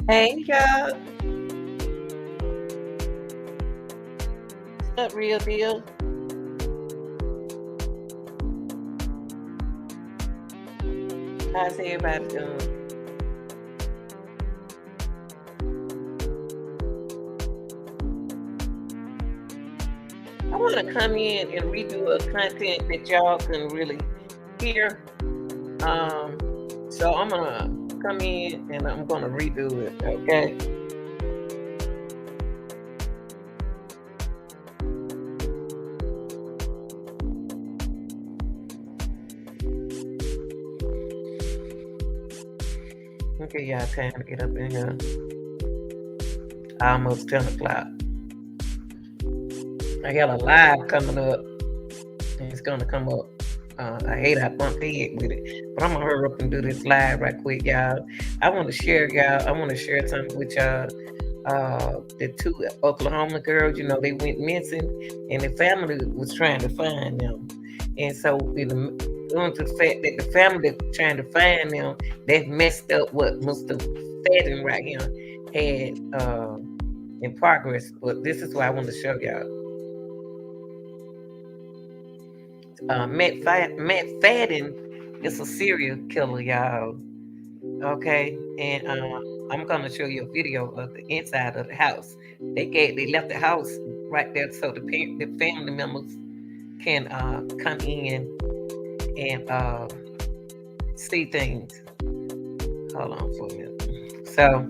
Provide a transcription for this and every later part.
Hey y'all, what's up, real deal? How's everybody doing? I want to come in and redo a content that y'all can really hear. Um, so I'm gonna come in and I'm gonna redo it. Okay. Okay, y'all, time to get up in here. Almost 10 o'clock. I got a live coming up. It's gonna come up. I hate I bump head with it, but I'm gonna hurry up and do this live right quick, y'all. I want to share, y'all. I want to share something with y'all. The two Oklahoma girls, they went missing, and the family was trying to find them. And so, due to the fact that the family trying to find them, they've messed up what Mr. Fadden right here had in progress. But this is what I want to show y'all. Mcfadden is a serial killer, y'all. Okay, and I'm gonna show you a video of the inside of the house. They left the house right there so the family members can come in and see things. Hold on for a minute. So,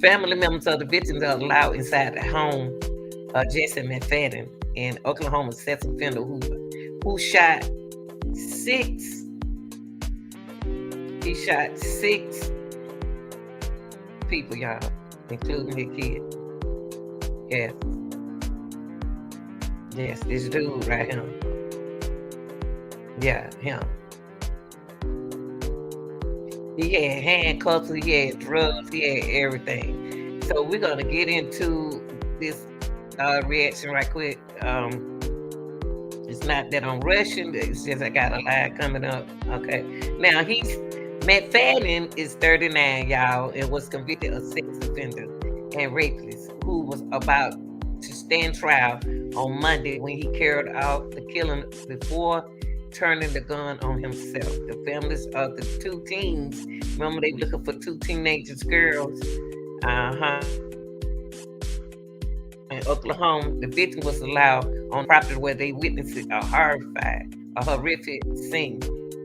family members of the victims are allowed inside the home. Jesse Mcfadden in Oklahoma sex offender who shot six. He shot six people, y'all, including his kid. Yes, yes, this dude right here. Yeah, him. He had handcuffs, he had drugs, he had everything. So we're gonna get into this reaction right quick. It's not that I'm rushing. It's just I got a line coming up. Okay. Now Mcfadden is 39, y'all, and was convicted of sex offender and rapist who was about to stand trial on Monday when he carried out the killing before turning the gun on himself. The families of the two teens, remember they looking for two teenagers girls, in Oklahoma, the victim was allowed on property where they witnessed a horrific scene.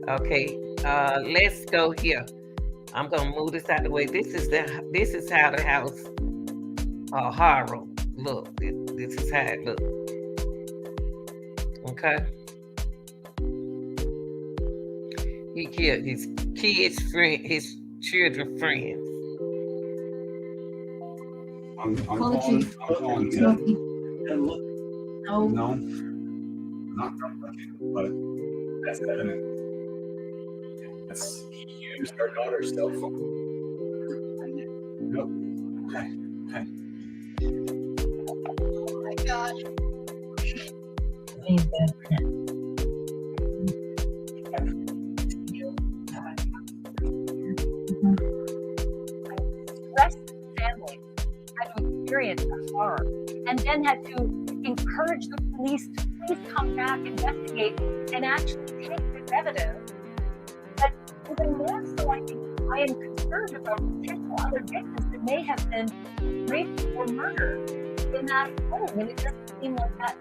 Okay, let's go here. I'm gonna move this out of the way. This is how the house horror look. This is how it look. Okay, he killed his kids' friend, his children friends. I'm calling you. And look, no, not looking, but that's evident. He used our daughter's cell phone. Nope. Okay. Oh my God. Rest family had to experience the horror and then had to encourage the police to please come back, investigate, and actually take this evidence. But even more so, I think I am concerned about potential other victims that may have been raped or murdered in that home, and it doesn't seem like that.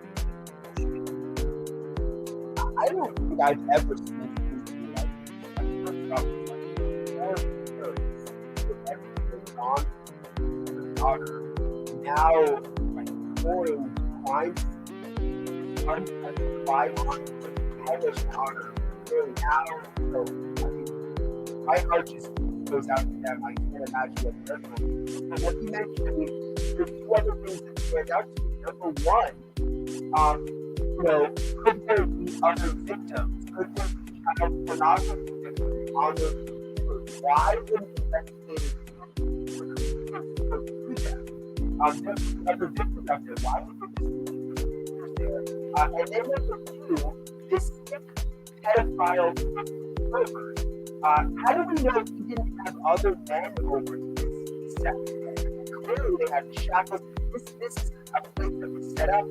I don't think I've ever seen anything like this. On the daughter now reporting crime violence with the daughter really now. So I mean, my heart just goes out to them. I can't imagine what they're going through. And what you mentioned, I mean, there's two other things that stand out to me. Number one, could there be other victims? Could there be child pornography victims on those computers? Why wouldn't investigators do that? There's other victims out there. Why would they just be there? And then number two, this pedophile pervert. How do we know he didn't have other men over his Clearly, they had shackles. This is a place that was set up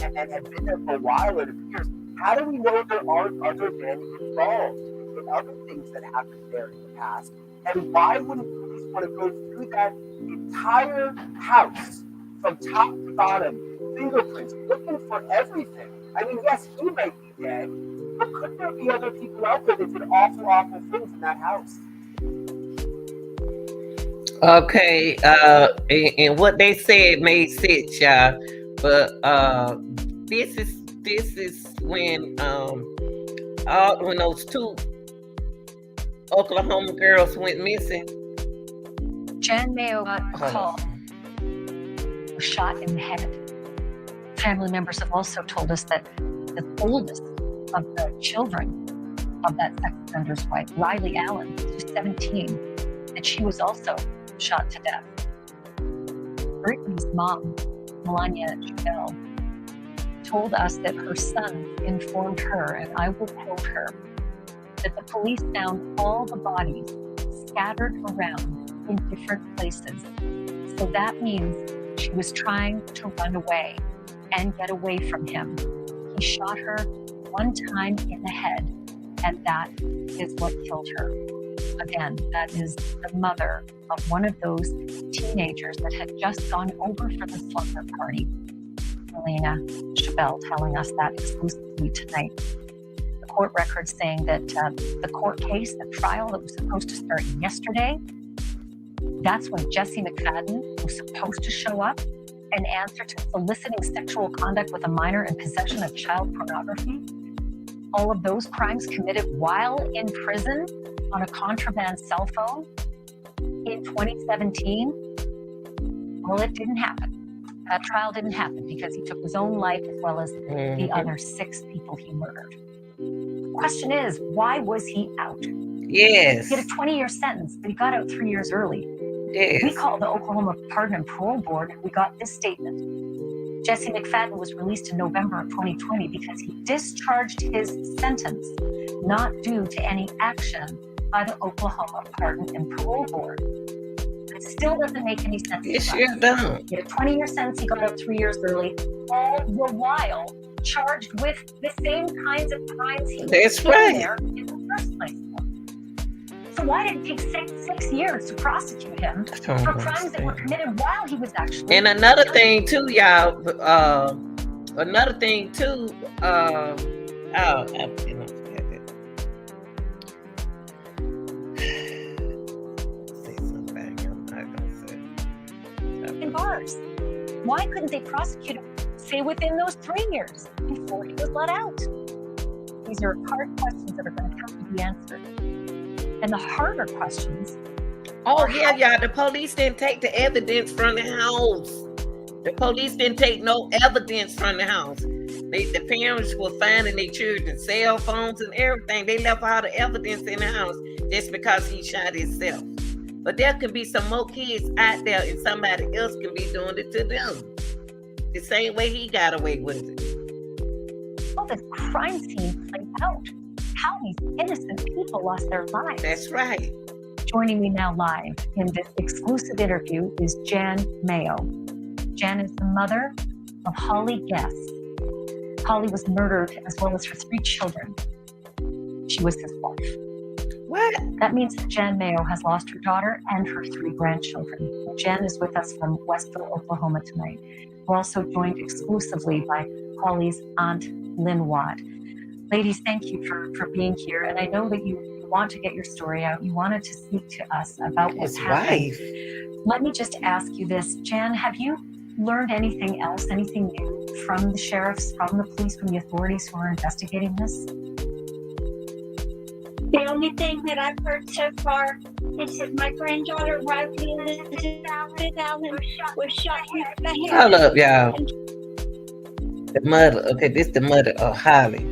and had been there for a while. It appears. How do we know there aren't other men involved in other things that happened there in the past? And why wouldn't police want to go through that entire house from top to bottom, fingerprints, looking for everything? I mean, yes, he might be dead, but could there be other people out there that did awful, awful things in that house? Okay, and what they said made sense, y'all. But this is when when those two Oklahoma girls went missing. Jan Mayo got a call, was shot in the head. Family members have also told us that the oldest of the children of that sex offender's wife, Riley Allen, was just 17, and she was also shot to death. Brittany's mom, Melania Chabelle, told us that her son informed her, and I will quote her, that the police found all the bodies scattered around in different places. So that means she was trying to run away and get away from him. He shot her one time in the head, and that is what killed her. Again, that is the mother of one of those teenagers that had just gone over for the slumber party. Melania Chabelle telling us that exclusively tonight. The court record saying that the court case, the trial that was supposed to start yesterday, that's when Jesse Mcfadden was supposed to show up and answer to soliciting sexual conduct with a minor and possession of child pornography. All of those crimes committed while in prison on a contraband cell phone in 2017. Well, it didn't happen. That trial didn't happen because he took his own life as well as the other 6 people he murdered. The question is, why was he out? Yes. He had a 20-year sentence, but he got out 3 years early. Yes. We called the Oklahoma Pardon and Parole Board, and we got this statement. Jesse Mcfadden was released in November of 2020 because he discharged his sentence, not due to any action by the Oklahoma Pardon and Parole Board. It still doesn't make any sense. It sure don't. He had a 20-year sentence, he got out 3 years early, all the while charged with the same kinds of crimes he was in there in the first place. So why did it take six years to prosecute him for crimes that were committed while he was actually... And another thing too, y'all, I in bars. Why couldn't they prosecute him, say, within those 3 years before he was let out? These are hard questions that are going to have to be answered. And the harder questions... Oh, yeah, y'all. The police didn't take the evidence from the house. The police didn't take no evidence from the house. The parents were finding their children's cell phones and everything. They left all the evidence in the house just because he shot himself. But there could be some more kids out there and somebody else can be doing it to them. The same way he got away with it. Well, the crime scene played out. How these innocent people lost their lives. That's right. Joining me now live in this exclusive interview is Jan Mayo. Jan is the mother of Holly Guess. Holly was murdered as well as her 3 children. She was his wife. What? That means that Jan Mayo has lost her daughter and her 3 grandchildren. Jan is with us from Westville, Oklahoma tonight. We're also joined exclusively by Holly's aunt, Lynn Watt. Ladies, thank you for being here. And I know that you want to get your story out. You wanted to speak to us about what's happening. Let me just ask you this. Jan, have you learned anything else, anything new from the sheriffs, from the police, from the authorities who are investigating this? The only thing that I've heard so far is that my granddaughter Riley Allen was shot in the head. Hold up, y'all. The mother. Okay, this is the mother of Holly.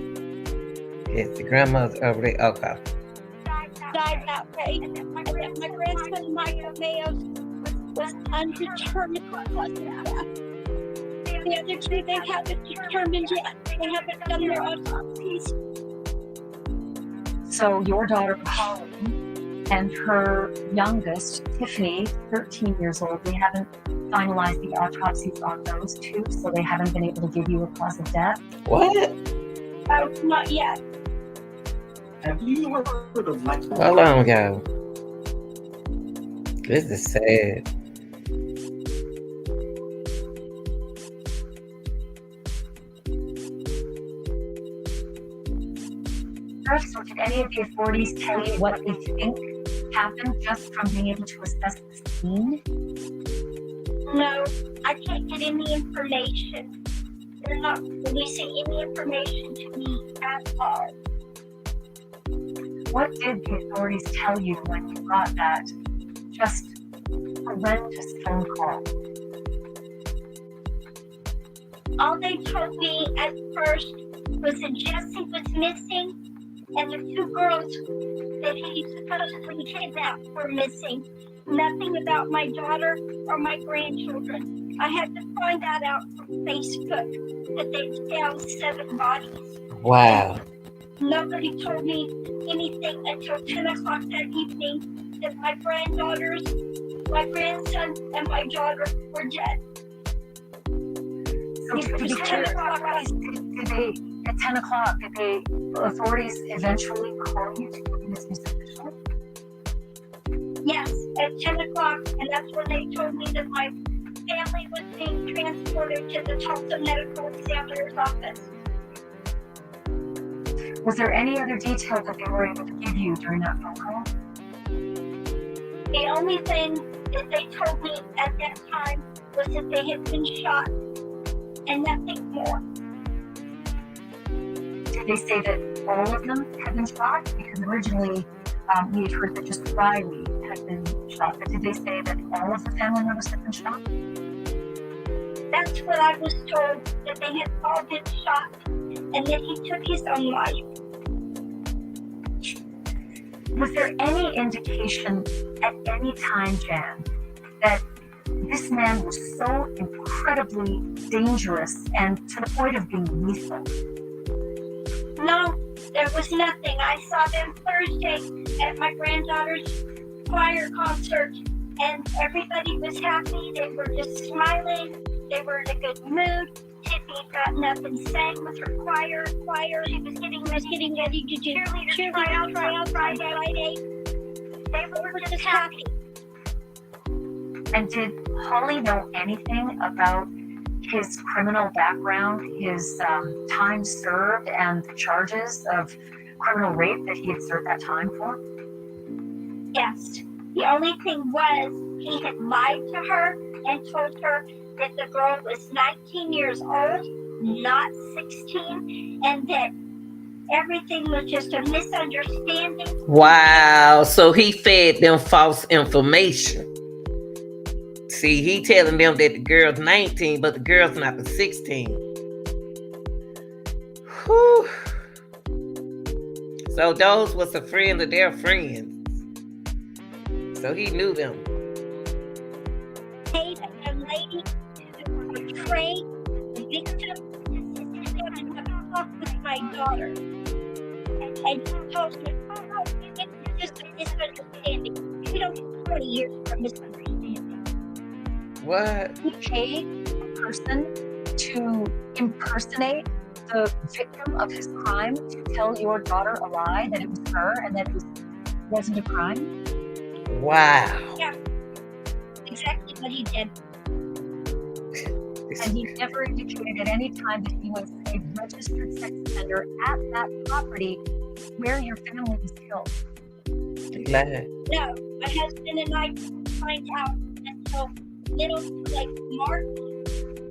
Yes, the grandmother over there. Okay. Died that way. My grandson Michael Mayo was undetermined cause of death. The other 2 they haven't determined yet. They haven't done their autopsies. So your daughter Holly and her youngest, Tiffany, 13 years old. They haven't finalized the autopsies on those two, so they haven't been able to give you a cause of death. What? Not yet. Have you heard of like? Hold on, y'all. This is sad. So did any of the authorities tell you what they think happened just from being able to assess the scene? No, I can't get any information. They're not releasing any information to me at all. What did the authorities tell you when you got that just horrendous phone call? All they told me at first was that Jesse was missing and the two girls that he supposedly kidnapped were missing. Nothing about my daughter or my grandchildren. I had to find that out from Facebook that they found 7 bodies. Wow. Nobody told me anything until 10 o'clock that evening that my granddaughters, my grandson, and my daughter were dead. So It was 10 o'clock. did they, at 10 o'clock, did the authorities eventually call you to give you this information? Yes, at 10 o'clock, and that's when they told me that my family was being transported to the Tulsa Medical Examiner's office. Was there any other detail that they were able to give you during that phone call? The only thing that they told me at that time was that they had been shot, and nothing more. Did they say that all of them had been shot? Because originally we had heard that just Riley had been shot. But did they say that all of the family members had been shot? That's what I was told, that they had all been shot, and that he took his own life. Was there any indication at any time, Jan, that this man was so incredibly dangerous and to the point of being lethal? No, there was nothing. I saw them Thursday at my granddaughter's choir concert, and everybody was happy. They were just smiling. They were in a good mood. Tiffany gotten up and sang with her choir. She was getting ready to do cheerleader tryout Friday. They were just happy. And did Holly know anything about his criminal background, his time served, and the charges of criminal rape that he had served that time for? Yes. The only thing was, he had lied to her and told her that the girl was 19 years old, not 16, and that everything was just a misunderstanding. Wow. So he fed them false information. See, he telling them that the girl's 19, but the girl's not but 16. Whew. So those was a friend of their friends. So he knew them. Paid a young lady to portray the victim and talk with my daughter. And he told me, oh, it's just a misunderstanding. You don't get 20 years for a misunderstanding. What? He paid a person to impersonate the victim of his crime to tell your daughter a lie, that it was her and that it wasn't a crime? Wow. Yeah, exactly what he did. And he never indicated at any time that he was a registered sex offender at that property where your family was killed. He lied. No, my husband and I didn't find out until middle to like March,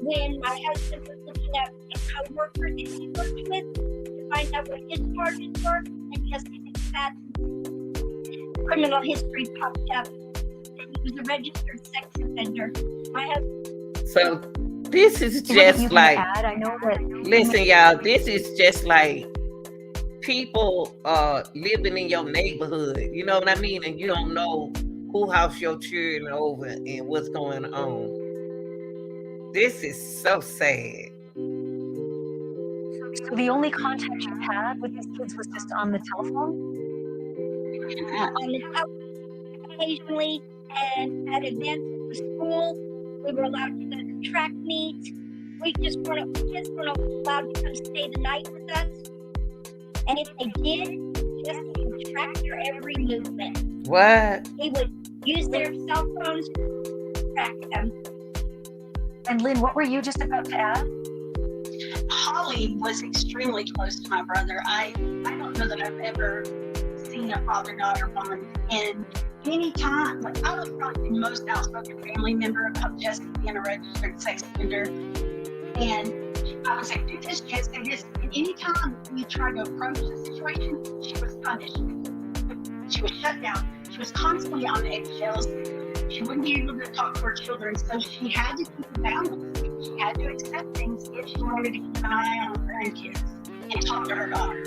when my husband was looking at a co-worker that he worked with to find out what his charges were, and Jesse Mcfadden criminal history popped up that he was a registered sex offender. My husband. So this is just like, I know that. listen, y'all, this is just like people living in your neighborhood. You know what I mean? And you don't know who house your children over and what's going on. This is so sad. So the only contact you had with these kids was just on the telephone? On the telephone. occasionally, and at events at the school, we were allowed to go to track meets. Kids weren't allowed to come stay the night with us. And if they did, Jesse would track their every movement. What? He would use their cell phones to track them. And Lynn, what were you just about to add? Holly was extremely close to my brother. I don't know that I've ever seen a father-daughter bond. And any time, like, I was probably the most outspoken family member about Jesse being a registered sex offender. And I would say, do this, Jesse, do this. And any time we tried to approach the situation, she was punished. She was shut down. She was constantly on eggshells. She wouldn't be able to talk to her children, so she had to keep a balance. She had to accept things if she wanted to keep an eye on her grandkids and talk to her daughter.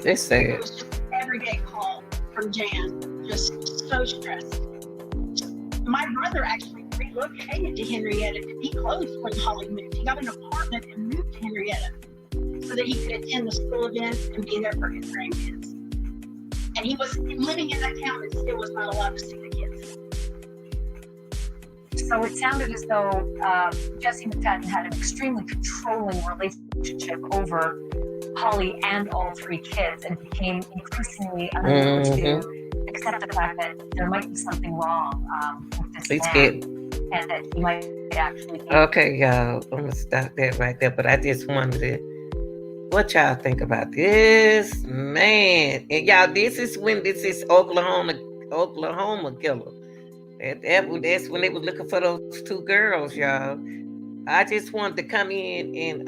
It's sad. It was just an everyday call from Jan, just so stressed. My brother actually relocated to Henrietta to be close when Holly moved. He got an apartment and moved to Henrietta so that he could attend the school events and be there for his grandkids. And he was living in that town and still was not allowed to see the kids. So it sounded as though Jesse Mcfadden had an extremely controlling relationship over Holly and all three kids, and became increasingly unable to accept the fact that there might be something wrong with this man, and that he might actually be. Okay, y'all, I'm gonna stop that right there. But I just wondered what y'all think about this, man. And y'all, this is Oklahoma killer. That's when they were looking for those two girls, y'all. I just wanted to come in and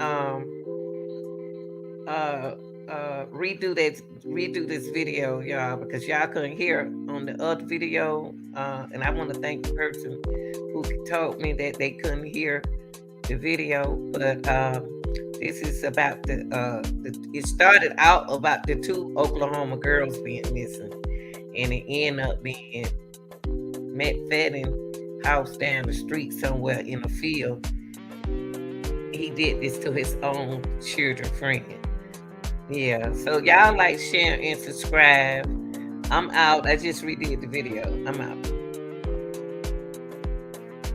redo this video, y'all, because y'all couldn't hear on the other video. And I want to thank the person who told me that they couldn't hear the video. But this is about it started out about the two Oklahoma girls being missing, and it ended up being Mcfadden house down the street somewhere in a field. He did this to his own children friend. Yeah, so y'all like, share, and subscribe. I'm out. I just redid the video. I'm out.